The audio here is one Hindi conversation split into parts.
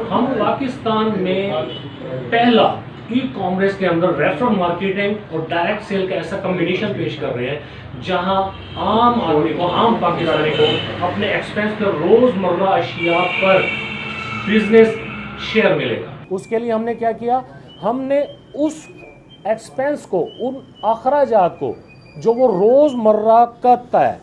हम पाकिस्तान में पहला ई कॉमर्स के अंदर रेफरल मार्केटिंग और डायरेक्ट सेल का ऐसा कॉम्बिनेशन पेश कर रहे हैं जहां आम आदमी को, आम पाकिस्तानी को अपने एक्सपेंस पर रोज़मर्रा अशिया पर बिजनेस शेयर मिलेगा। उसके लिए हमने क्या किया, हमने उस एक्सपेंस को, उन अखराजात को जो वो रोज़मर्रा करता है,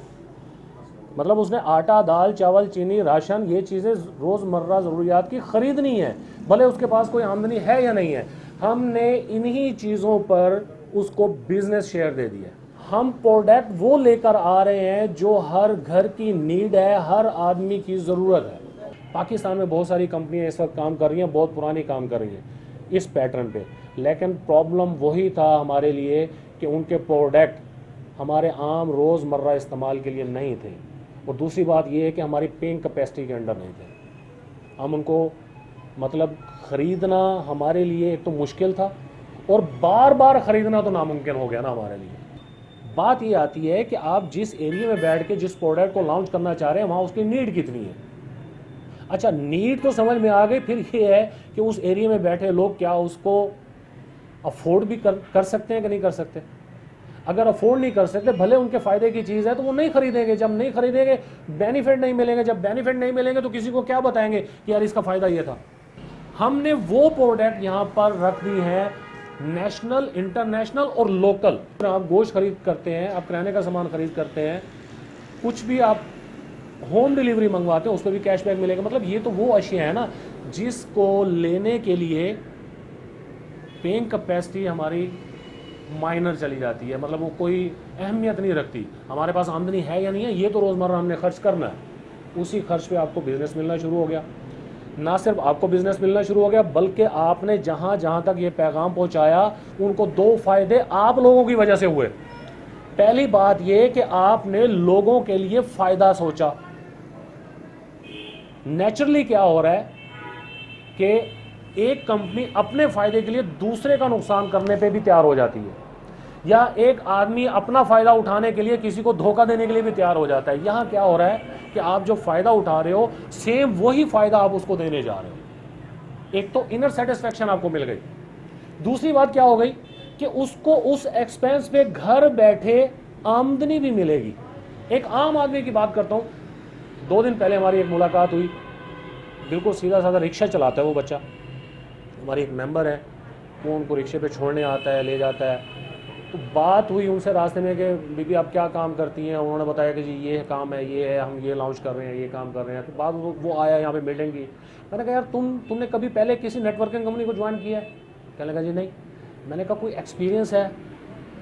मतलब उसने आटा, दाल, चावल, चीनी, राशन, ये चीज़ें रोज़मर्रा ज़रूरियात की ख़रीदनी है, भले उसके पास कोई आमदनी है या नहीं है, हमने इन्हीं चीज़ों पर उसको बिज़नेस शेयर दे दिया। हम प्रोडक्ट वो लेकर आ रहे हैं जो हर घर की नीड है, हर आदमी की ज़रूरत है। पाकिस्तान में बहुत सारी कंपनियां इस वक्त काम कर रही हैं, बहुत पुरानी काम कर रही हैं इस पैटर्न पे, लेकिन प्रॉब्लम वही था हमारे लिए कि उनके प्रोडक्ट हमारे आम रोज़मर्रा इस्तेमाल के लिए नहीं थे, और दूसरी बात यह है कि हमारी पेइंग कैपेसिटी के अंडर नहीं थे। हम उनको मतलब ख़रीदना हमारे लिए एक तो मुश्किल था, और बार बार ख़रीदना तो नामुमकिन हो गया ना हमारे लिए। बात ये आती है कि आप जिस एरिया में बैठ के जिस प्रोडक्ट को लॉन्च करना चाह रहे हैं वहाँ उसकी नीड कितनी है। अच्छा, नीड तो समझ में आ गई, फिर ये है कि उस एरिया में बैठे लोग क्या उसको अफोर्ड भी कर सकते हैं कि नहीं कर सकते। अगर अफोर्ड नहीं कर सकते, भले उनके फ़ायदे की चीज़ है, तो वो नहीं खरीदेंगे। जब नहीं खरीदेंगे, बेनिफिट नहीं मिलेंगे। जब बेनिफिट नहीं मिलेंगे तो किसी को क्या बताएंगे कि यार इसका फ़ायदा ये था। हमने वो प्रोडक्ट यहाँ पर रख दी है, नेशनल, इंटरनेशनल और लोकल। आप गोश्त खरीद करते हैं, आप किराने का सामान खरीद करते हैं, कुछ भी आप होम डिलीवरी मंगवाते हैं, उस पर भी कैशबैक मिलेगा। मतलब ये तो वो अशिया है ना जिसको लेने के लिए पेइंग कैपेसिटी हमारी माइनर चली जाती है, मतलब वो कोई अहमियत नहीं रखती। हमारे पास आमदनी है या नहीं है, ये तो रोज़मर्रा हमने खर्च करना है। उसी खर्च पे आपको बिज़नेस मिलना शुरू हो गया। ना सिर्फ आपको बिज़नेस मिलना शुरू हो गया, बल्कि आपने जहाँ जहाँ तक ये पैगाम पहुँचाया, उनको दो फ़ायदे आप लोगों की वजह से हुए। पहली बात ये कि आपने लोगों के लिए फ़ायदा सोचा। नेचुरली क्या हो रहा है कि एक कंपनी अपने फ़ायदे के लिए दूसरे का नुकसान करने पे भी तैयार हो जाती है, या एक आदमी अपना फ़ायदा उठाने के लिए किसी को धोखा देने के लिए भी तैयार हो जाता है। यहाँ क्या हो रहा है कि आप जो फ़ायदा उठा रहे हो, सेम वही फ़ायदा आप उसको देने जा रहे हो। एक तो इनर सेटिस्फैक्शन आपको मिल गई। दूसरी बात क्या हो गई कि उसको उस एक्सपेंस पे घर बैठे आमदनी भी मिलेगी। एक आम आदमी की बात करता हूँ, 2 दिन पहले हमारी एक मुलाकात हुई, बिल्कुल सीधा साधा रिक्शा चलाता है वो बच्चा, हमारी एक मेंबर है, वो उनको रिक्शे पे छोड़ने आता है, ले जाता है। तो बात हुई उनसे रास्ते में कि बीबी आप क्या काम करती हैं। उन्होंने बताया कि जी ये काम है, ये है, हम ये लॉन्च कर रहे हैं, ये काम कर रहे हैं। तो बाद वो आया यहाँ पे मीटिंग की। मैंने कहा यार तुमने कभी पहले किसी नेटवर्किंग कंपनी को ज्वाइन किया है? कहने लगा जी नहीं। मैंने कहा कोई एक्सपीरियंस है?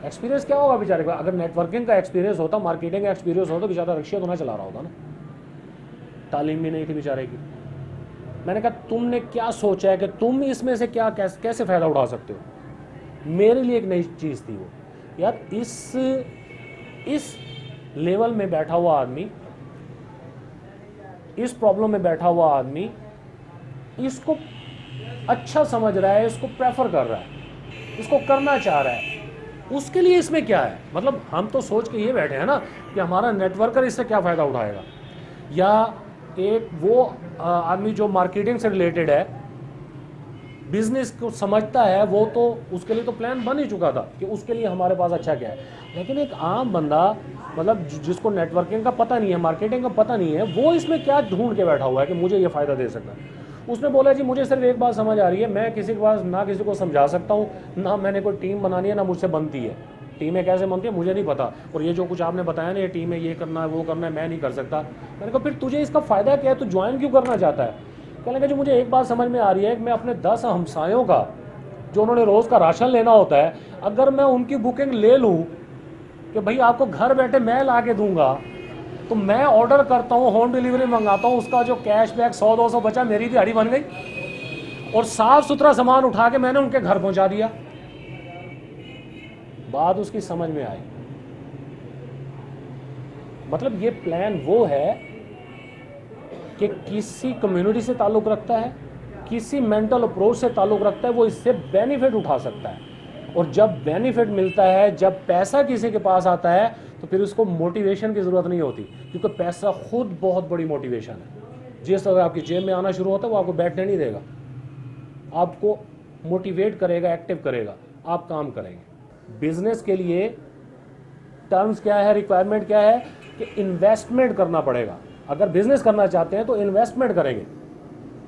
एक्सपीरियंस क्या होगा बेचारे का? अगर नेटवर्किंग का एक्सपीरियंस होता, मार्केटिंग का एक्सपीरियंस होता, बेचारा रिक्शा तो ना चला रहा होता ना, तालीम भी नहीं थी बेचारे की। मैंने कहा तुमने क्या सोचा है कि तुम इसमें से क्या कैसे फ़ायदा उठा सकते हो? मेरे लिए एक नई चीज़ थी वो, यार इस लेवल में बैठा हुआ आदमी, इस प्रॉब्लम में बैठा हुआ आदमी इसको अच्छा समझ रहा है, इसको प्रेफर कर रहा है, इसको करना चाह रहा है, उसके लिए इसमें क्या है? मतलब हम तो सोच के ये बैठे हैं ना कि हमारा नेटवर्कर इससे क्या फ़ायदा उठाएगा, या एक वो आदमी जो मार्केटिंग से रिलेटेड है, बिजनेस को समझता है, वो तो उसके लिए तो प्लान बन ही चुका था कि उसके लिए हमारे पास अच्छा क्या है। लेकिन एक आम बंदा, मतलब जिसको नेटवर्किंग का पता नहीं है, मार्केटिंग का पता नहीं है, वो इसमें क्या ढूंढ के बैठा हुआ है कि मुझे ये फ़ायदा दे सकता है। उसने बोला जी मुझे सिर्फ एक बात समझ आ रही है, मैं किसी के पास ना किसी को समझा सकता हूँ, ना मैंने कोई टीम बनानी है, ना मुझसे बनती है। टीमें कैसे बनती है मुझे नहीं पता, और ये जो कुछ आपने बताया ना, ये टीम है, ये करना है, वो करना है, मैं नहीं कर सकता। मैंने कहा फिर तुझे इसका फ़ायदा क्या है, तू ज्वाइन क्यों करना चाहता है? कहने लगा जी मुझे एक बात समझ में आ रही है कि मैं अपने 10 हमसायों का, जो उन्होंने रोज़ का राशन लेना होता है, अगर मैं उनकी बुकिंग ले लूँ कि भाई आपको घर बैठे मैं ला के दूँगा, तो मैं ऑर्डर करता हूँ, होम डिलीवरी मंगाता हूँ, उसका जो कैशबैक 100-200 बचा, मेरी दिहाड़ी बन गई, और साफ़ सुथरा सामान उठा के मैंने उनके घर पहुँचा दिया। बात उसकी समझ में आई। मतलब ये प्लान वो है कि किसी कम्युनिटी से ताल्लुक़ रखता है, किसी मेंटल अप्रोच से ताल्लुक़ रखता है, वो इससे बेनिफिट उठा सकता है। और जब बेनिफिट मिलता है, जब पैसा किसी के पास आता है, तो फिर उसको मोटिवेशन की ज़रूरत नहीं होती, क्योंकि पैसा खुद बहुत बड़ी मोटिवेशन है। जिस तरह आपकी जेब में आना शुरू होता है वो आपको बैठने नहीं देगा, आपको मोटिवेट करेगा, एक्टिव करेगा, आप काम करेंगे। बिजनेस के लिए टर्म्स क्या है, रिक्वायरमेंट क्या है कि इन्वेस्टमेंट करना पड़ेगा। अगर बिजनेस करना चाहते हैं तो इन्वेस्टमेंट करेंगे।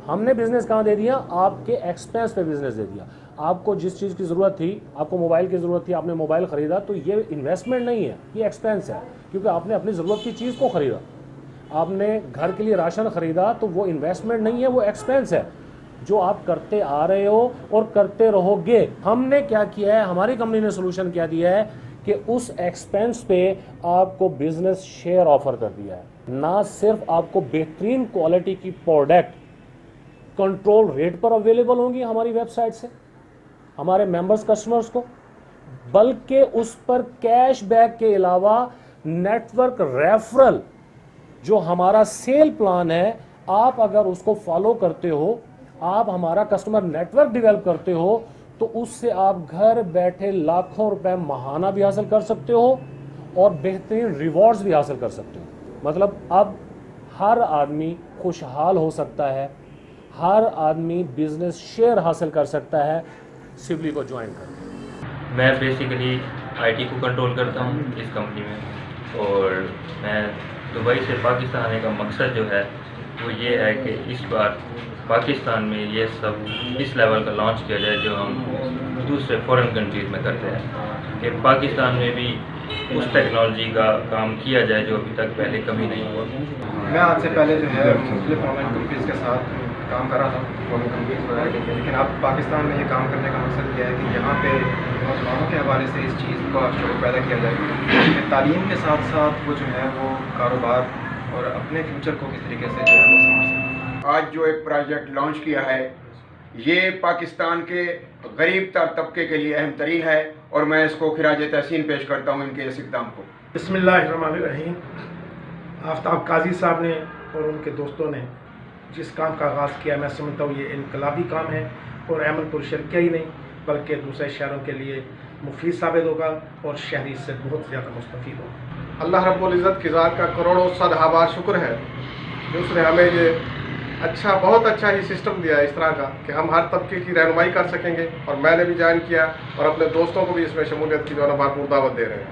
हमने बिजनेस कहाँ दे दिया? आपके एक्सपेंस पे बिजनेस दे दिया। आपको जिस चीज़ की ज़रूरत थी, आपको मोबाइल की ज़रूरत थी, आपने मोबाइल ख़रीदा, तो ये इन्वेस्टमेंट नहीं है, ये एक्सपेंस है, क्योंकि आपने अपनी ज़रूरत की चीज़ को ख़रीदा। आपने घर के लिए राशन ख़रीदा तो वो इन्वेस्टमेंट नहीं है, वो एक्सपेंस है जो आप करते आ रहे हो और करते रहोगे। हमने क्या किया है, हमारी कंपनी ने सोल्यूशन क्या दिया है कि उस एक्सपेंस पे आपको बिजनेस शेयर ऑफर कर दिया है। ना सिर्फ आपको बेहतरीन क्वालिटी की प्रोडक्ट कंट्रोल रेट पर अवेलेबल होंगी हमारी वेबसाइट से हमारे मेंबर्स कस्टमर्स को, बल्कि उस पर कैशबैक के अलावा नेटवर्क रेफरल जो हमारा सेल प्लान है, आप अगर उसको फॉलो करते हो, आप हमारा कस्टमर नेटवर्क डेवलप करते हो, तो उससे आप घर बैठे लाखों रुपए महाना भी हासिल कर सकते हो और बेहतरीन रिवॉर्ड्स भी हासिल कर सकते हो। मतलब अब हर आदमी खुशहाल हो सकता है, हर आदमी बिजनेस शेयर हासिल कर सकता है सिवली को ज्वाइन कर। मैं बेसिकली आईटी को कंट्रोल करता हूँ इस कंपनी में, और मैं दुबई से पाकिस्तान आने का मकसद जो है वो ये है कि इस बार पाकिस्तान में ये सब इस लेवल का लॉन्च किया जाए जो हम दूसरे फॉरेन कंट्रीज़ में करते हैं, कि पाकिस्तान में भी उस टेक्नोलॉजी का काम किया जाए जो अभी तक पहले कभी नहीं हुआ। मैं आज से पहले जो है मुख्तलिफ ऑनलाइन कंपनीज़ के साथ काम कर रहा था, फॉरेन कंपनीज़ वगैरह के लिए, लेकिन अब पाकिस्तान में ये काम करने का मकसद यह है कि यहाँ पे नौजवानों के हवाले से इस चीज़ का शौक़ पैदा किया जाए कि तालीम के साथ साथ वो जो है वो कारोबार और अपने फ्यूचर को किस तरीके से जो है वो समझ सकें। आज जो एक प्रोजेक्ट लॉन्च किया है ये पाकिस्तान के गरीब तर तबके के लिए अहम तरीन है और मैं इसको खिराज तहसीन पेश करता हूँ इनके इस इक़दाम को। बिस्मिल्लाहिर्रहमानिर्रहीम। आफ्ताब काजी साहब ने और उनके दोस्तों ने जिस काम का आगाज़ किया, मैं समझता हूँ ये इनकलाबी काम है और अहमदपुर शर्किया ही नहीं बल्कि दूसरे शहरों के लिए मुफीद साबित होगा और शहरी इससे बहुत ज़्यादा मुस्तफ़ीद होगा। अल्लाह रब्बुल इज़्ज़त की ज़ात का करोड़ों सदहाबार शुक्र है कि उसने हमें ये बहुत अच्छा ही सिस्टम दिया है इस तरह का कि हम हर तबके की रहनुमाई कर सकेंगे, और मैंने भी ज्वाइन किया और अपने दोस्तों को भी इसमें शमूलियत की जो है भरपूर दावत दे रहे हैं।